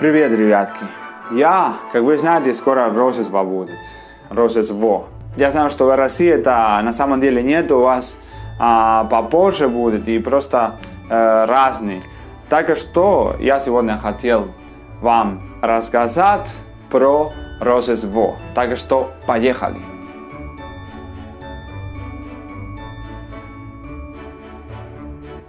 Привет, ребятки! Как вы знаете, скоро Рождество будет. Рождество. Я знаю, что в России это на самом деле нет, у вас попозже будет и просто разные. Так что я сегодня хотел вам рассказать про Рождество. Так что поехали!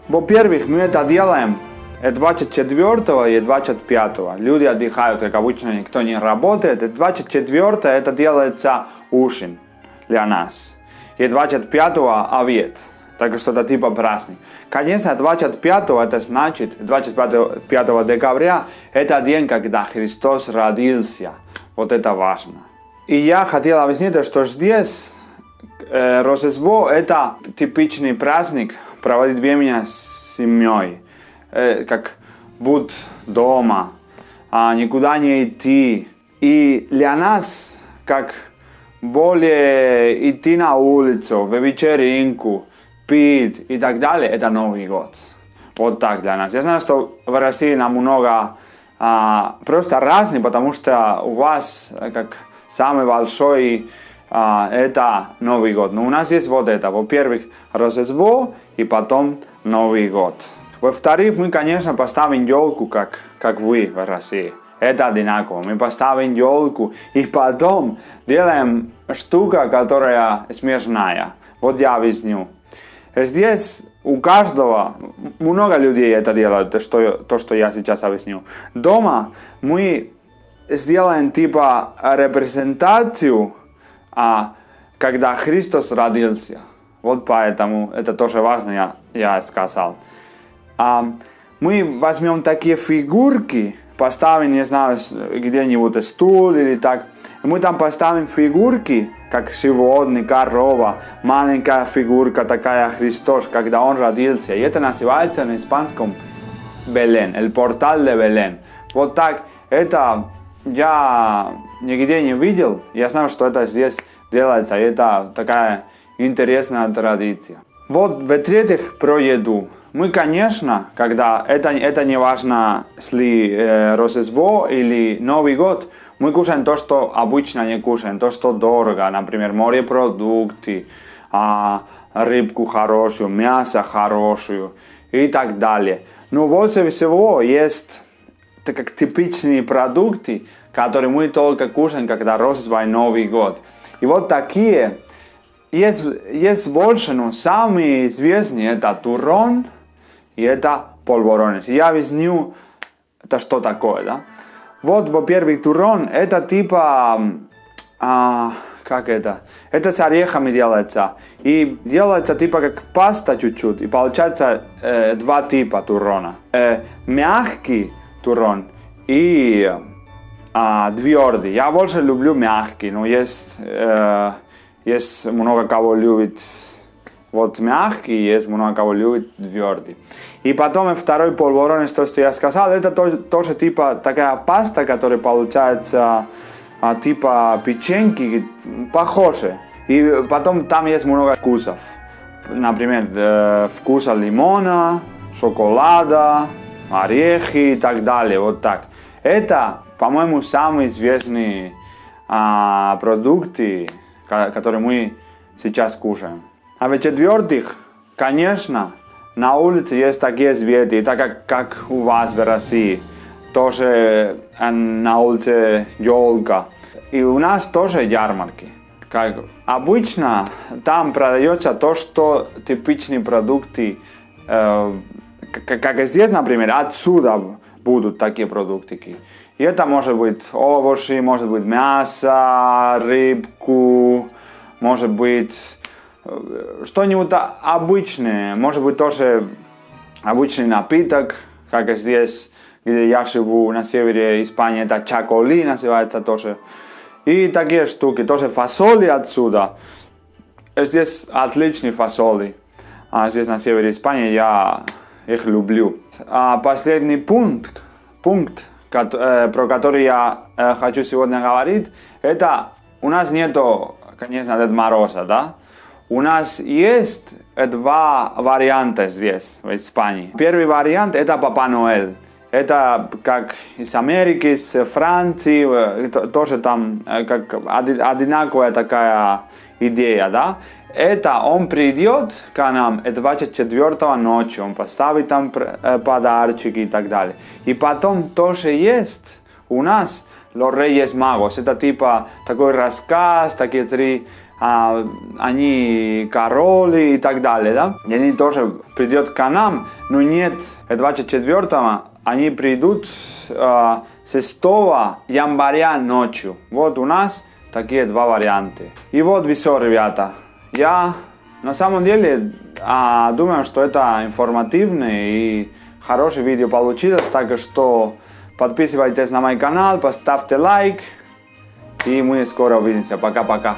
Во-первых, мы это делаем 24 и 25. Люди отдыхают, как обычно, никто не работает. И 24 это делается ужин для нас. И 25 обед. Так что это типа праздник. Конечно, 25 это значит, 25 декабря это день, когда Христос родился. Вот это важно. И я хотел объяснить, что здесь Рождество это типичный праздник, проводить время с семьей. Как будь дома, никуда не идти. И для нас, как более идти на улицу, в вечеринку, пить и так далее, это Новый год. Вот так для нас. Я знаю, что в России намного просто разный, потому что у вас как самый большой это Новый год. Но у нас есть вот это. Во-первых, Рождество и потом Новый год. Во-вторых, мы, конечно, поставим елку, как вы в России. Это одинаково. Мы поставим елку и потом делаем штуку, которая смешная. Вот я объясню. Здесь у каждого, много людей это делают, то, что я сейчас объясню. Дома мы сделаем типа репрезентацию, когда Христос родился. Вот поэтому это тоже важно, я сказал. Мы возьмем такие фигурки, поставим, не знаю, где-нибудь стул или так. Мы там поставим фигурки, как животные, корова, маленькая фигурка такая Христос, когда Он родился. И это называется на испанском Белén, el portal de Belén. Вот так, это я нигде не видел. Я знаю, что это здесь делается, и это такая интересная традиция. Вот, в-третьих, про еду. Мы, конечно, когда это не важно, если Рождество или Новый год, мы кушаем то, что обычно не кушаем, то, что дорого, например, морепродукты, рыбку хорошую, мясо хорошую и так далее. Но больше всего есть как типичные продукты, которые мы только кушаем, когда Рождество и Новый год. И вот такие есть больше, но самые известные это туррон и это полбороnes. Я объясню, это что такое, да? Вот, во-первых, туррон это типа, как это? Это с орехами делается. И делается типа как паста чуть-чуть. И получается два типа туррона. Мягкий туррон и твердый. Я больше люблю мягкий, но есть много кого любит вот мягкий, есть много кого любит твердый. И потом второй полбороnes, то, что я сказал, это тоже типа такая паста, которая получается типа печеньки, похоже. И потом там есть много вкусов. Например, вкуса лимона, шоколада, орехи и так далее. Вот так. Это, по-моему, самые известные продукты, которые мы сейчас кушаем. А в-четвертых, конечно, на улице есть такие звери, так как у вас в России. Тоже на улице елка. И у нас тоже ярмарки. Как обычно, там продается то, что типичные продукты, как здесь, например, отсюда будут такие продукты. И это может быть овощи, может быть мясо, рыбку, может быть что-нибудь обычное, может быть тоже обычный напиток, как здесь, где я живу, на севере Испании, это чаколи называется тоже. И такие штуки, тоже фасоли отсюда. Здесь отличные фасоли. Здесь на севере Испании я их люблю. Последний пункт, про который я хочу сегодня говорить, это у нас нету, конечно, Дед Мороза, да? У нас есть два варианта здесь, в Испании. Первый вариант это Папа Ноэль. Это как из Америки, из Франции, тоже там как одинаковая такая идея, да? Это он придет к нам 24 ночью, он поставит там подарочки и так далее. И потом тоже есть у нас Los Reyes Magos. Это типа такой рассказ, такие три, они короли и так далее, да? И они тоже придет к нам, но нет, 24-го они придут 6 января ночью. Вот у нас такие два варианта. И вот все, ребята. Я на самом деле думаю, что это информативное и хорошее видео получилось, так что подписывайтесь на мой канал, поставьте лайк, и мы скоро увидимся. Пока-пока.